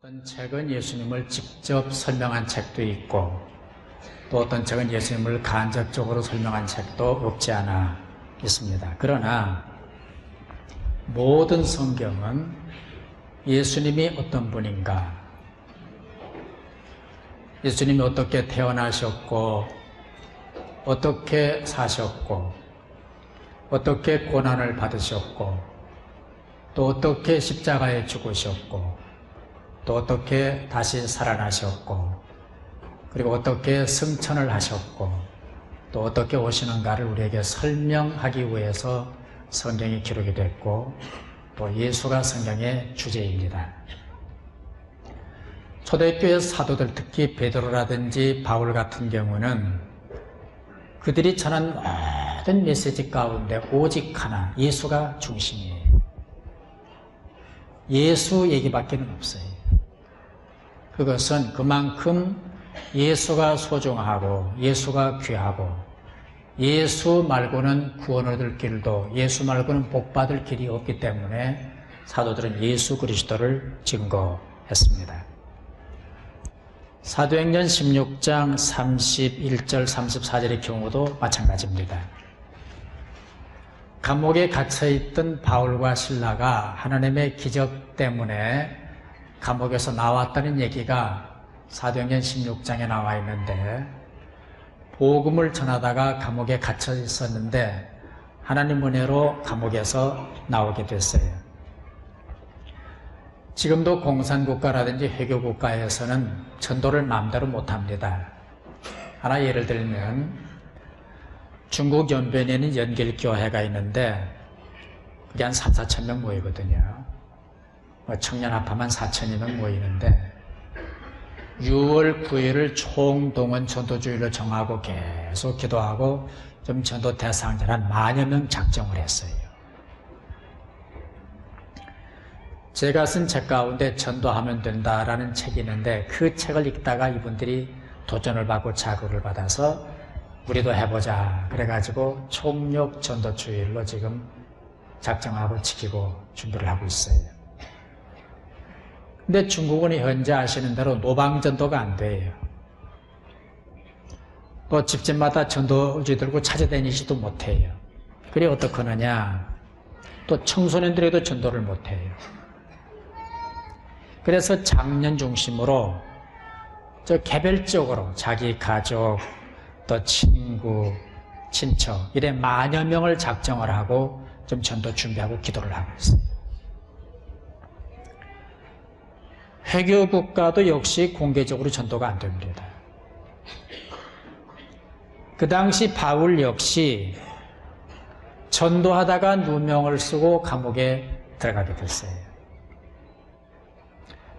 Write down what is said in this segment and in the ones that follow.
어떤 책은 예수님을 직접 설명한 책도 있고 또 어떤 책은 예수님을 간접적으로 설명한 책도 없지 않아 있습니다. 그러나 모든 성경은 예수님이 어떤 분인가, 예수님이 어떻게 태어나셨고 어떻게 사셨고 어떻게 고난을 받으셨고 또 어떻게 십자가에 죽으셨고 또 어떻게 다시 살아나셨고 그리고 어떻게 승천을 하셨고 또 어떻게 오시는가를 우리에게 설명하기 위해서 성경이 기록이 됐고 또 예수가 성경의 주제입니다. 초대교회 사도들, 특히 베드로라든지 바울 같은 경우는 그들이 전한 모든 메시지 가운데 오직 하나, 예수가 중심이에요. 예수 얘기밖에 없어요. 그것은 그만큼 예수가 소중하고 예수가 귀하고 예수 말고는 구원을 얻을 길도, 예수 말고는 복받을 길이 없기 때문에 사도들은 예수 그리스도를 증거했습니다. 사도행전 16장 31절 34절의 경우도 마찬가지입니다. 감옥에 갇혀있던 바울과 실라가 하나님의 기적 때문에 감옥에서 나왔다는 얘기가 사도행전 16장에 나와 있는데, 복음을 전하다가 감옥에 갇혀 있었는데 하나님 은혜로 감옥에서 나오게 됐어요. 지금도 공산국가라든지 회교국가에서는 전도를 마음대로 못합니다. 하나 예를 들면 중국 연변에는 연길교회가 있는데 그게 한 3, 4천 명 모이거든요. 청년 합하면 4천여 명 모이는데 6월 9일을 총동원 전도주일로 정하고 계속 기도하고 좀 전도 대상자를 한 10,000여 명 작정을 했어요. 제가 쓴 책 가운데 전도하면 된다라는 책이 있는데 그 책을 읽다가 이분들이 도전을 받고 자극을 받아서 우리도 해보자 그래가지고 총력 전도주일로 지금 작정하고 지키고 준비를 하고 있어요. 근데 중국은 현재 아시는 대로 노방전도가 안 돼요. 또 집집마다 전도지 들고 찾아다니지도 못해요. 그래 어떡하느냐, 또 청소년들에도 전도를 못해요. 그래서 장년 중심으로 개별적으로 자기 가족 또 친구, 친척 이래 10,000여 명을 작정을 하고 좀 전도 준비하고 기도를 하고 있어요. 회교국가도 역시 공개적으로 전도가 안 됩니다. 그 당시 바울 역시 전도하다가 누명을 쓰고 감옥에 들어가게 됐어요.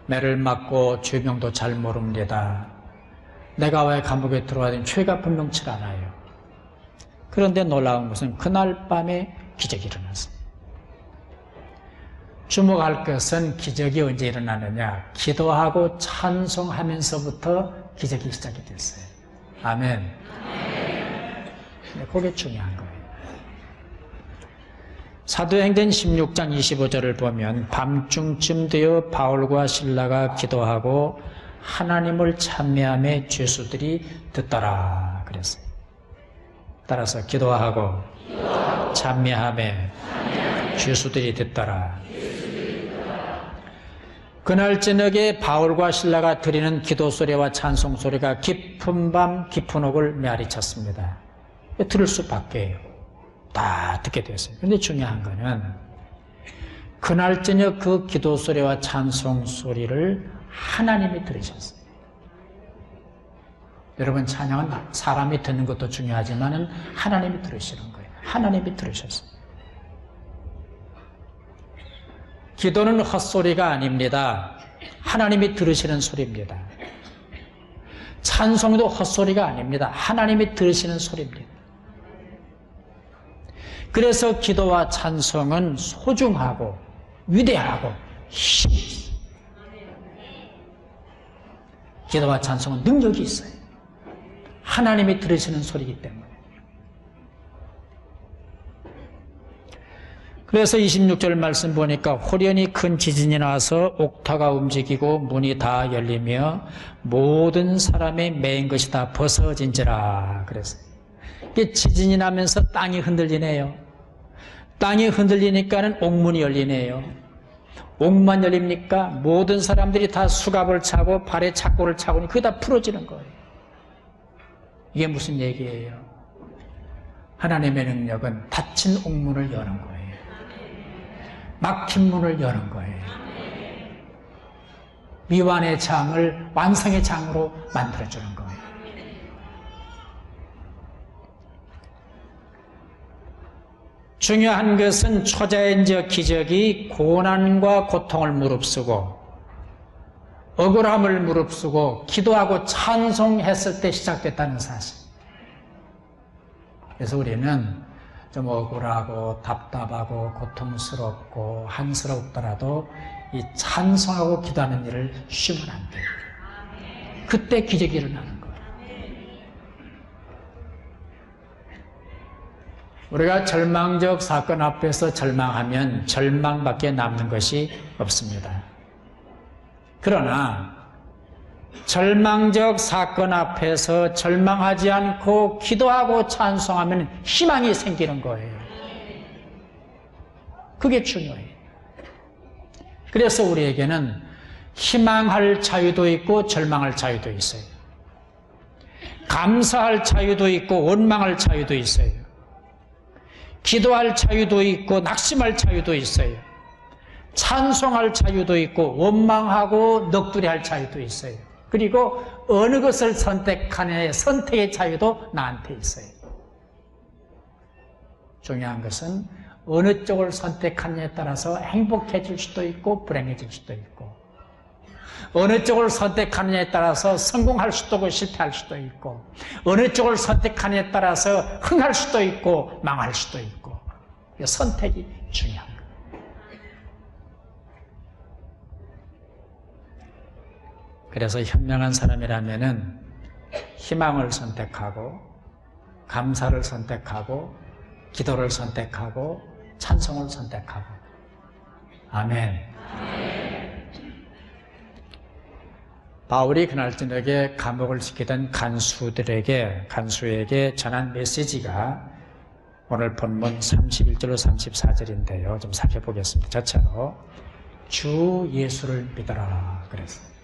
매를 맞고 죄명도 잘 모릅니다. 내가 왜 감옥에 들어가든 죄가 분명치 않아요. 그런데 놀라운 것은 그날 밤에 기적이 일어났어요. 주목할 것은 기적이 언제 일어나느냐, 기도하고 찬송하면서부터 기적이 시작이 됐어요. 아멘. 그게 중요한 거예요. 사도행전 16장 25절을 보면 밤중쯤 되어 바울과 실라가 기도하고 하나님을 찬미하며 죄수들이 듣더라 그랬어요. 따라서 기도하고 찬미하며 죄수들이 듣더라. 그날 저녁에 바울과 실라가 드리는 기도 소리와 찬송 소리가 깊은 밤 깊은 옥을 메아리쳤습니다. 들을 수밖에요. 다 듣게 됐어요. 그런데 중요한 거는 그날 저녁 그 기도 소리와 찬송 소리를 하나님이 들으셨어요. 여러분, 찬양은 사람이 듣는 것도 중요하지만 하나님이 들으시는 거예요. 하나님이 들으셨어요. 기도는 헛소리가 아닙니다. 하나님이 들으시는 소리입니다. 찬송도 헛소리가 아닙니다. 하나님이 들으시는 소리입니다. 그래서 기도와 찬송은 소중하고 위대하고 힘이 있어요. 기도와 찬송은 능력이 있어요. 하나님이 들으시는 소리이기 때문에. 그래서 26절 말씀 보니까 호련히 큰 지진이 나서 옥타가 움직이고 문이 다 열리며 모든 사람의 매인 것이 다 벗어진지라 그랬어요. 이게 지진이 나면서 땅이 흔들리네요. 땅이 흔들리니까는 옥문이 열리네요. 옥만 열립니까? 모든 사람들이 다 수갑을 차고 발에 착고를 차고 그게 다 풀어지는 거예요. 이게 무슨 얘기예요? 하나님의 능력은 닫힌 옥문을 여는 거예요. 막힌 문을 여는 거예요. 미완의 장을 완성의 장으로 만들어주는 거예요. 중요한 것은 초자연적 기적이 고난과 고통을 무릅쓰고 억울함을 무릅쓰고 기도하고 찬송했을 때 시작됐다는 사실. 그래서 우리는 좀 억울하고 답답하고 고통스럽고 한스럽더라도 이 찬송하고 기도하는 일을 쉬면 안 돼요. 그때 기적이 일어나는 거예요. 우리가 절망적 사건 앞에서 절망하면 절망밖에 남는 것이 없습니다. 그러나 절망적 사건 앞에서 절망하지 않고 기도하고 찬송하면 희망이 생기는 거예요. 그게 중요해요. 그래서 우리에게는 희망할 자유도 있고 절망할 자유도 있어요. 감사할 자유도 있고 원망할 자유도 있어요. 기도할 자유도 있고 낙심할 자유도 있어요. 찬송할 자유도 있고 원망하고 넋두리 할 자유도 있어요. 그리고 어느 것을 선택하느냐의 선택의 자유도 나한테 있어요. 중요한 것은 어느 쪽을 선택하느냐에 따라서 행복해질 수도 있고 불행해질 수도 있고, 어느 쪽을 선택하느냐에 따라서 성공할 수도 있고 실패할 수도 있고, 어느 쪽을 선택하느냐에 따라서 흥할 수도 있고 망할 수도 있고, 선택이 중요한 거예요. 그래서 현명한 사람이라면은 희망을 선택하고 감사를 선택하고 기도를 선택하고 찬송을 선택하고. 아멘. 바울이 그날 저녁에 감옥을 지키던 간수에게 전한 메시지가 오늘 본문 31절로 34절인데요. 좀 살펴보겠습니다. 저처럼 주 예수를 믿어라 그랬어요.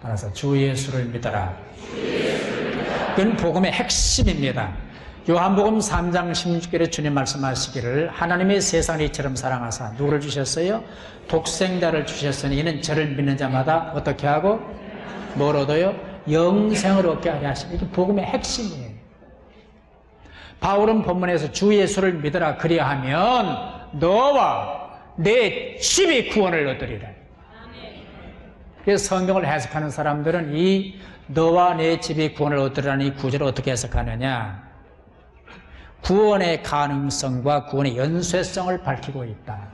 따라서 주 예수를 믿어라. 그건 복음의 핵심입니다. 요한복음 3장 16절에 주님 말씀하시기를 하나님의 세상을 이처럼 사랑하사 누구를 주셨어요? 독생자를 주셨으니 이는 저를 믿는 자마다 어떻게 하고 뭘 얻어요? 영생을 얻게 하려 하시니 이게 복음의 핵심이에요. 바울은 본문에서 주 예수를 믿어라 그리하면 너와 내 집이 구원을 얻으리라. 그래서 성경을 해석하는 사람들은 이 너와 내 집이 구원을 얻으리라는 이 구절을 어떻게 해석하느냐, 구원의 가능성과 구원의 연쇄성을 밝히고 있다.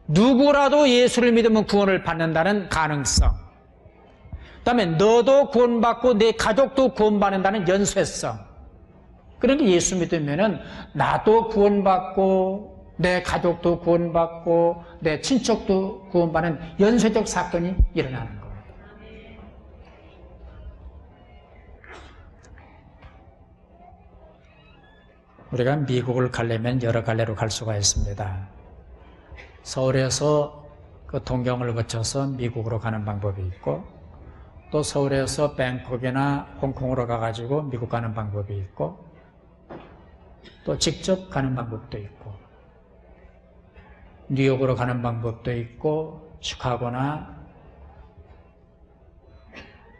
누구라도 예수를 믿으면 구원을 받는다는 가능성, 그 다음에 너도 구원받고 내 가족도 구원받는다는 연쇄성. 그러니까 예수 믿으면은 나도 구원받고 내 가족도 구원받고 내 친척도 구원받는 연쇄적 사건이 일어나는 거예요. 우리가 미국을 가려면 여러 갈래로 갈 수가 있습니다. 서울에서 그 동경을 거쳐서 미국으로 가는 방법이 있고, 또 서울에서 뱅콕이나 홍콩으로 가가지고 미국 가는 방법이 있고, 또 직접 가는 방법도 있고, 뉴욕으로 가는 방법도 있고, 시카고나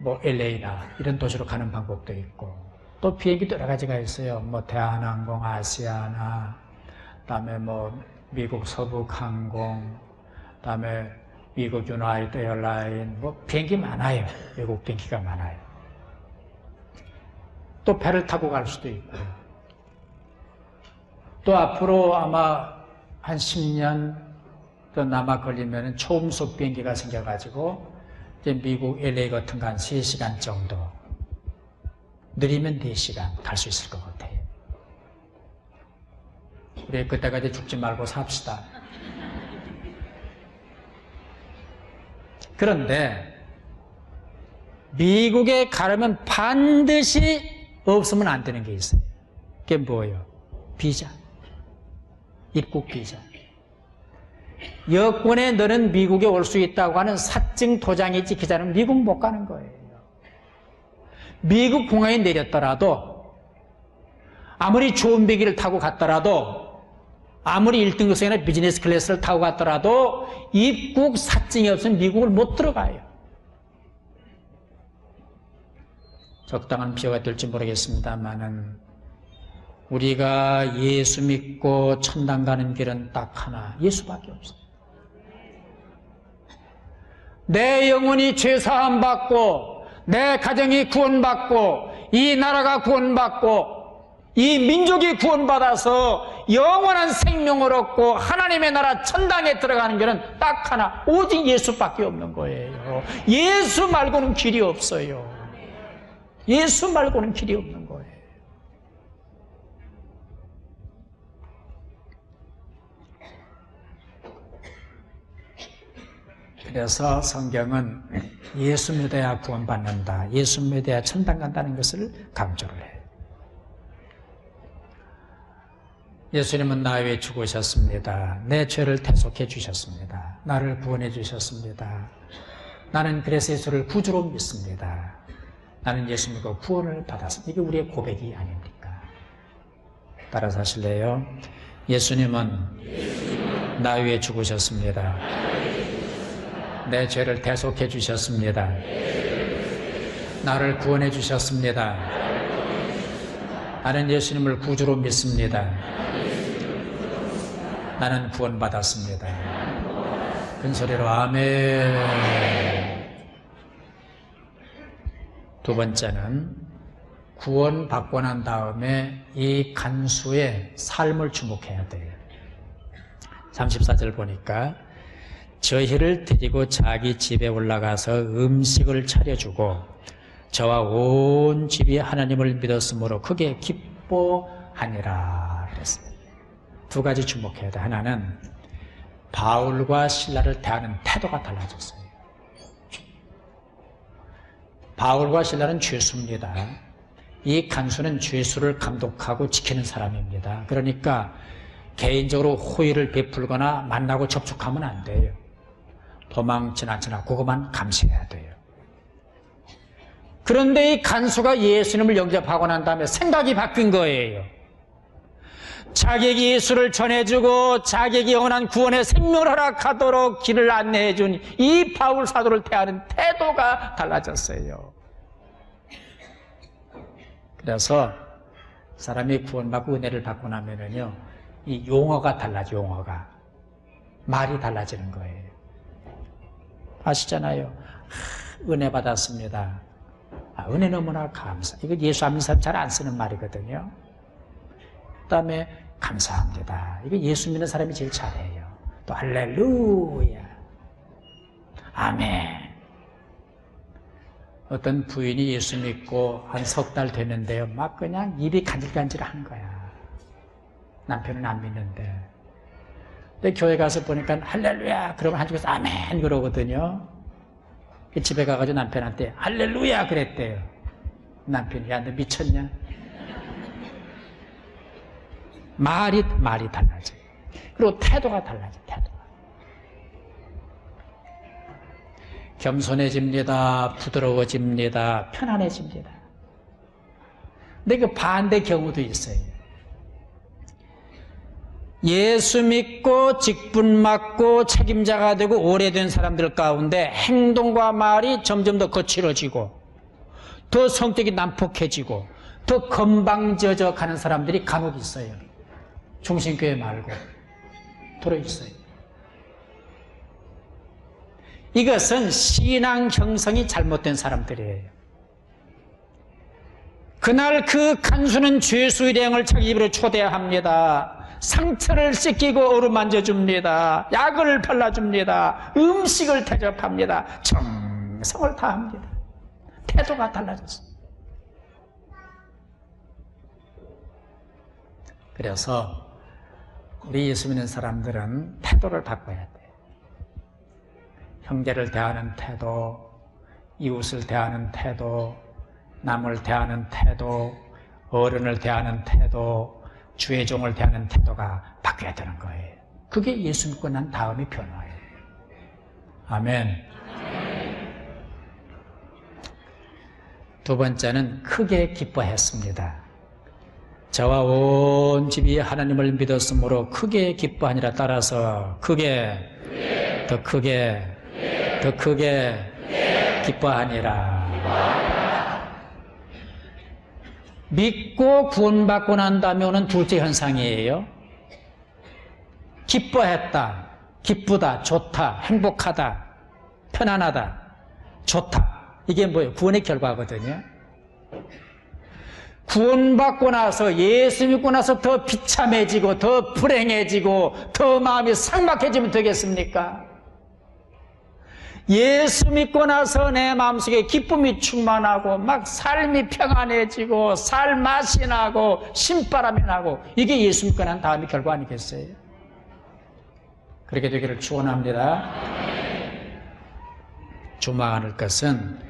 뭐 LA나 이런 도시로 가는 방법도 있고, 또 비행기도 여러 가지가 있어요. 뭐 대한항공, 아시아나, 그다음에 뭐 미국 서북항공, 그다음에 미국 유나이티드 에어라인, 뭐 비행기 많아요. 외국 비행기가 많아요. 또 배를 타고 갈 수도 있고, 또 앞으로 아마 한 10년 더 남아 걸리면 초음속 비행기가 생겨가지고 이제 미국 LA 같은 거 한 3시간 정도, 느리면 4시간 갈 수 있을 것 같아요. 우리 그때까지 죽지 말고 삽시다. 그런데 미국에 가려면 반드시 없으면 안 되는 게 있어요. 그게 뭐예요? 비자. 입국 비자. 여권에 너는 미국에 올 수 있다고 하는 사증 도장이 찍히지 않으면 미국 못 가는 거예요. 미국 공항에 내렸더라도 아무리 좋은 비행기를 타고 갔더라도 아무리 1등급석이나 비즈니스 클래스를 타고 갔더라도 입국 사증이 없으면 미국을 못 들어가요. 적당한 비유가 될지 모르겠습니다만은 우리가 예수 믿고 천당 가는 길은 딱 하나, 예수밖에 없어요. 내 영혼이 죄사함 받고 내 가정이 구원받고 이 나라가 구원받고 이 민족이 구원받아서 영원한 생명을 얻고 하나님의 나라 천당에 들어가는 길은 딱 하나, 오직 예수밖에 없는 거예요. 예수 말고는 길이 없어요. 예수 말고는 길이 없는 거예요. 그래서 성경은 예수 믿어야 구원받는다, 예수 믿어야 천당 간다는 것을 강조를 해요. 예수님은 나 위해 죽으셨습니다. 내 죄를 대속해 주셨습니다. 나를 구원해 주셨습니다. 나는 그래서 예수를 구주로 믿습니다. 나는 예수 믿고 구원을 받았습니다. 이게 우리의 고백이 아닙니까? 따라서 하실래요? 예수님은 나 위해 죽으셨습니다. 내 죄를 대속해 주셨습니다. 나를 구원해 주셨습니다. 나는 예수님을 구주로 믿습니다. 나는 구원받았습니다. 큰 소리로 아멘. 두 번째는 구원받고 난 다음에 이 간수의 삶을 주목해야 돼요. 34절 보니까 저희를 데리고 자기 집에 올라가서 음식을 차려주고 저와 온 집이 하나님을 믿었으므로 크게 기뻐하니라 그랬습니다. 두 가지 주목해야 돼. 하나는 바울과 실라를 대하는 태도가 달라졌어요. 바울과 실라는 죄수입니다. 이 간수는 죄수를 감독하고 지키는 사람입니다. 그러니까 개인적으로 호의를 베풀거나 만나고 접촉하면 안 돼요. 도망치나 그것만 감시해야 돼요. 그런데 이 간수가 예수님을 영접하고 난 다음에 생각이 바뀐 거예요. 자기에게 예수를 전해주고 자기에게 영원한 구원의 생명을 허락하도록 길을 안내해준 이 바울 사도를 대하는 태도가 달라졌어요. 그래서 사람이 구원받고 은혜를 받고 나면은요, 이 용어가 달라져, 용어가. 말이 달라지는 거예요. 아시잖아요. 은혜 받았습니다. 은혜 너무나 감사. 이거 예수 안 믿는 사람 잘 안 쓰는 말이거든요. 그 다음에 감사합니다. 이거 예수 믿는 사람이 제일 잘해요. 또 할렐루야. 아멘. 어떤 부인이 예수 믿고 한 석 달 됐는데요. 막 그냥 입이 간질간질한 거야. 남편은 안 믿는데. 근데 교회 가서 보니까 할렐루야 그러면 한쪽에서 아멘 그러거든요. 집에 가가지고 남편한테 할렐루야 그랬대요. 남편이 야 너 미쳤냐? 말이 달라져. 그리고 태도가 달라져. 태도가 겸손해집니다. 부드러워집니다. 편안해집니다. 근데 그 반대 경우도 있어요. 예수 믿고 직분 맡고 책임자가 되고 오래된 사람들 가운데 행동과 말이 점점 더 거칠어지고 더 성격이 난폭해지고 더 건방져져 가는 사람들이 간혹 있어요. 중심교회 말고 들어있어요. 이것은 신앙 형성이 잘못된 사람들이에요. 그날 그 간수는 죄수 일행을 자기 집으로 초대합니다. 상처를 씻기고 어루만져 줍니다. 약을 발라줍니다. 음식을 대접합니다. 정성을 다합니다. 태도가 달라졌어요. 그래서 우리 예수 믿는 사람들은 태도를 바꿔야 돼. 형제를 대하는 태도, 이웃을 대하는 태도, 남을 대하는 태도, 어른을 대하는 태도, 주의 종을 대하는 태도가 바뀌어야 되는 거예요. 그게 예수 믿고 난 다음의 변화예요. 아멘. 두 번째는 크게 기뻐했습니다. 저와 온 집이 하나님을 믿었으므로 크게 기뻐하니라. 따라서 크게, 더 크게, 더 크게 기뻐하니라. 믿고 구원받고 난 다음에 오는 둘째 현상이에요. 기뻐했다, 기쁘다, 좋다, 행복하다, 편안하다, 좋다. 이게 뭐예요? 구원의 결과거든요. 구원받고 나서, 예수 믿고 나서 더 비참해지고 더 불행해지고 더 마음이 삭막해지면 되겠습니까? 예수 믿고 나서 내 마음속에 기쁨이 충만하고 막 삶이 평안해지고 살 맛이 나고 신바람이 나고, 이게 예수 믿고 난 다음의 결과 아니겠어요? 그렇게 되기를 축원합니다. 주목할 것은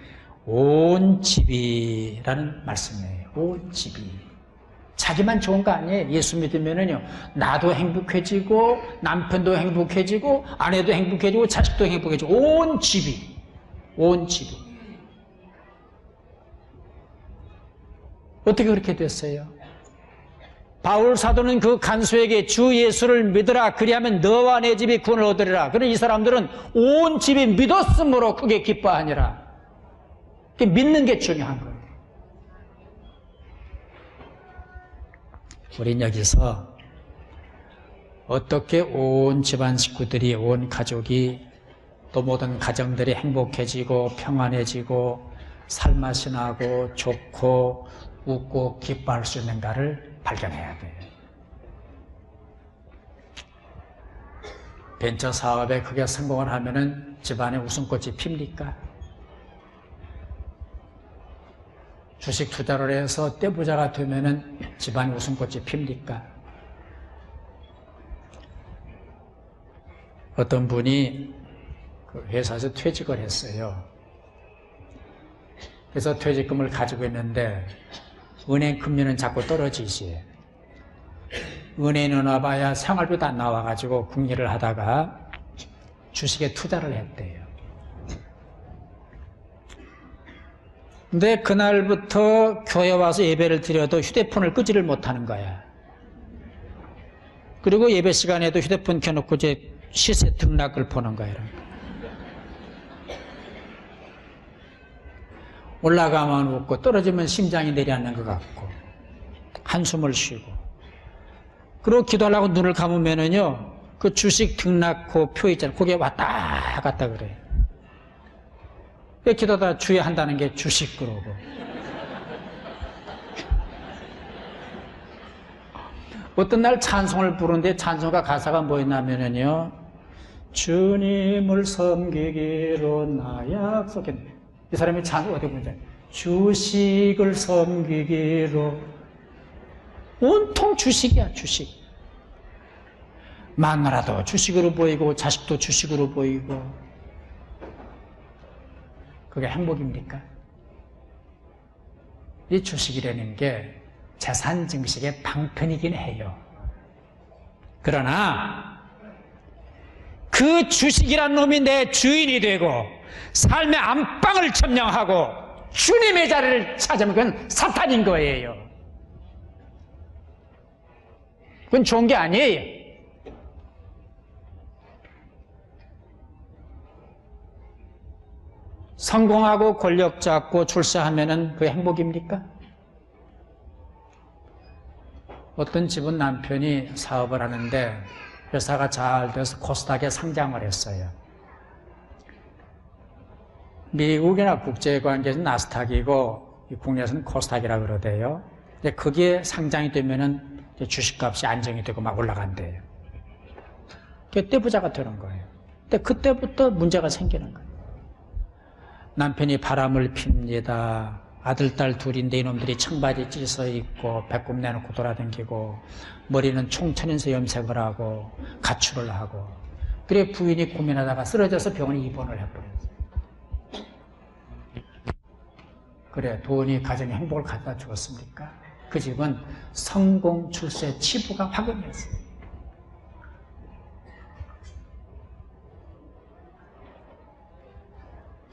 온 집이라는 말씀이에요. 온 집이. 자기만 좋은 거 아니에요. 예수 믿으면은요, 나도 행복해지고 남편도 행복해지고 아내도 행복해지고 자식도 행복해지고 온 집이, 온 집이. 어떻게 그렇게 됐어요? 바울 사도는 그 간수에게 주 예수를 믿으라, 그리하면 너와 내 집이 구원을 얻으리라. 그런데 이 사람들은 온 집이 믿었으므로 크게 기뻐하니라. 믿는 게 중요한 거예요. 우린 여기서 어떻게 온 집안 식구들이, 온 가족이, 또 모든 가정들이 행복해지고 평안해지고 살맛이 나고 좋고 웃고 기뻐할 수 있는가를 발견해야 돼요. 벤처 사업에 크게 성공을 하면은 집안에 웃음꽃이 핍니까? 주식 투자를 해서 떼부자가 되면은 집안에 웃음꽃이 핍니까? 어떤 분이 그 회사에서 퇴직을 했어요. 그래서 퇴직금을 가지고 있는데 은행 금리는 자꾸 떨어지지. 은행에 넣어봐야 생활비도 안 나와가지고 궁리를 하다가 주식에 투자를 했대요. 근데 그날부터 교회 와서 예배를 드려도 휴대폰을 끄지를 못하는 거야. 그리고 예배 시간에도 휴대폰 켜놓고 이제 시세 등락을 보는 거야. 올라가면 웃고 떨어지면 심장이 내려앉는 것 같고 한숨을 쉬고, 그리고 기도하려고 눈을 감으면은요, 그 주식 등락호 표 있잖아요. 거기에 왔다 갔다 그래요. 기도하다 주의한다는 게 주식 그러고. 어떤 날 찬송을 부르는데 찬송가 가사가 뭐였냐면요, 주님을 섬기기로 나 약속했네. 이 사람이 찬송 어떻게 부르냐, 주식을 섬기기로. 온통 주식이야, 주식. 마누라도 주식으로 보이고 자식도 주식으로 보이고. 그게 행복입니까? 이 주식이라는 게 재산 증식의 방편이긴 해요. 그러나 그 주식이란 놈이 내 주인이 되고 삶의 안방을 점령하고 주님의 자리를 찾으면 그건 사탄인 거예요. 그건 좋은 게 아니에요. 성공하고 권력 잡고 출세하면은 그게 행복입니까? 어떤 집은 남편이 사업을 하는데 회사가 잘 돼서 코스닥에 상장을 했어요. 미국이나 국제관계에서는 나스닥이고 국내에서는 코스닥이라고 그러대요. 근데 거기에 상장이 되면은 주식값이 안정이 되고 막 올라간대요. 그때 부자가 되는 거예요. 근데 그때부터 문제가 생기는 거예요. 남편이 바람을 핍니다. 아들, 딸 둘인데 이놈들이 청바지 찢어 입고 배꼽 내놓고 돌아다니고 머리는 총천연세 염색을 하고 가출을 하고 그래 부인이 고민하다가 쓰러져서 병원에 입원을 해버렸어요. 그래 돈이 가정에 행복을 갖다 주었습니까? 그 집은 성공 출세 치부가 확연이었어요.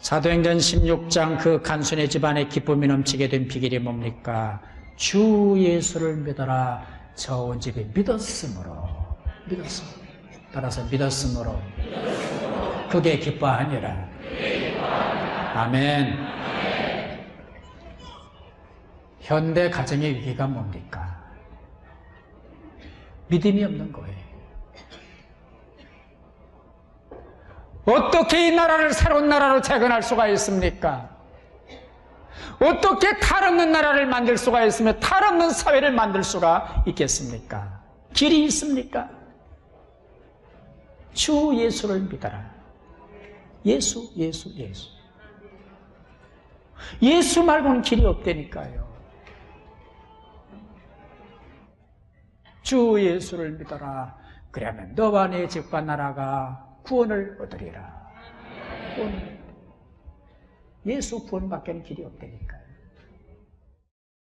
사도행전 16장 그 간순의 집안에 기쁨이 넘치게 된 비결이 뭡니까? 주 예수를 믿어라. 저 온 집이 믿었으므로. 따라서 믿었으므로 그게 기뻐하니라. 아멘. 현대 가정의 위기가 뭡니까? 믿음이 없는 거예요. 어떻게 이 나라를 새로운 나라로 재건할 수가 있습니까? 어떻게 탈없는 나라를 만들 수가 있으며 탈없는 사회를 만들 수가 있겠습니까? 길이 있습니까? 주 예수를 믿어라. 예수. 예수 말고는 길이 없다니까요. 주 예수를 믿어라. 그러면 너와 내 집과 나라가 구원을 얻으리라. 예수 구원밖에는 길이 없다니까요.